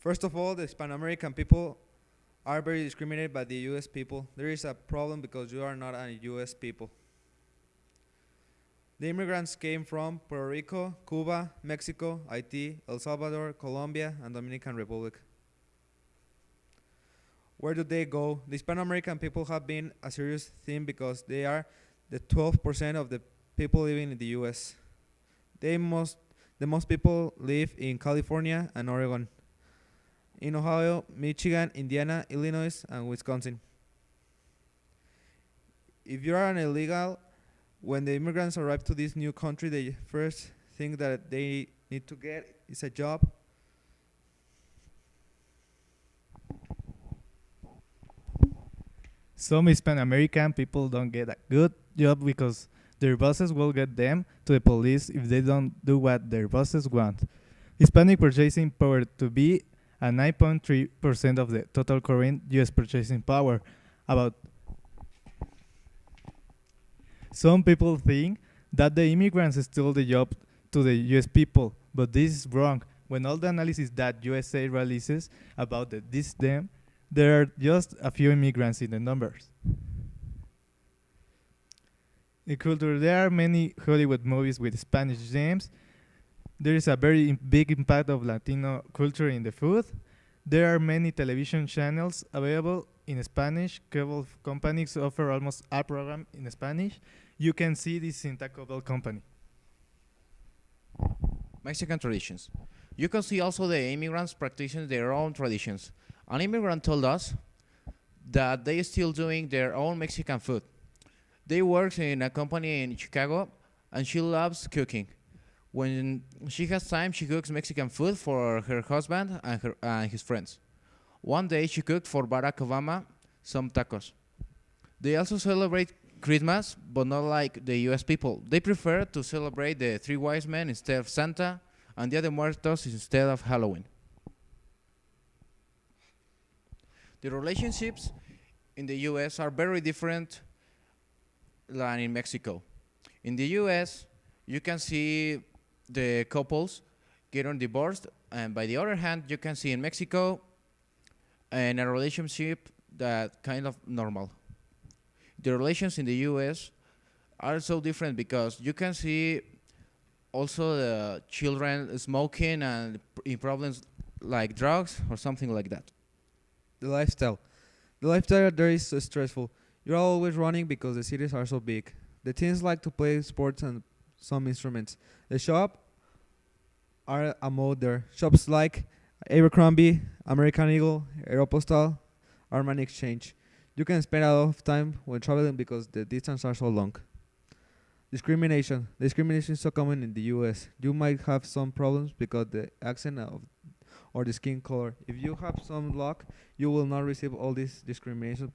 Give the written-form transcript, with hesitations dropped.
First of all, the Hispano American people are very discriminated by the US people. There is a problem because you are not a US people. The immigrants came from Puerto Rico, Cuba, Mexico, Haiti, El Salvador, Colombia, and Dominican Republic. Where do they go? The Hispano American people have been a serious theme because they are the 12% of the people living in the US. The most people live in California and Oregon, in Ohio, Michigan, Indiana, Illinois, and Wisconsin. If you are an illegal, when the immigrants arrive to this new country, the first thing that they need to get is a job. Some Hispanic American people don't get a good job because their bosses will get them to the police if they don't do what their bosses want. Hispanic purchasing power to be at 9.3% of the total current US purchasing power. About some people think that the immigrants stole the job to the US people, but this is wrong. When all the analysis that USA releases about them, there are just a few immigrants in the numbers. In culture, there are many Hollywood movies with Spanish names. There is a very big impact of Latino culture in the food. There are many television channels available in Spanish. Cable companies offer almost all program in Spanish. You can see this in Taco Bell company. Mexican traditions. You can see also the immigrants practicing their own traditions. An immigrant told us that they still doing their own Mexican food. They work in a company in Chicago and she loves cooking. When she has time, she cooks Mexican food for her husband and his friends. One day she cooked for Barack Obama some tacos. They also celebrate Christmas, but not like the US people. They prefer to celebrate the Three Wise Men instead of Santa and Dia de Muertos instead of Halloween. The relationships in the US are very different than in Mexico. In the US, you can see the couples getting divorced, and by the other hand, you can see in Mexico and a relationship that kind of normal. The relations in the US are so different because you can see also the children smoking and in problems like drugs or something like that. The lifestyle. The lifestyle there is so stressful. You're always running because the cities are so big. The teens like to play sports and some instruments. The shop are a mode there. Shops like Abercrombie, American Eagle, Aeropostale, Armani Exchange. You can spend a lot of time when traveling because the distances are so long. Discrimination. Discrimination is so common in the US. You might have some problems because the accent or the skin color. If you have some luck, you will not receive all this discrimination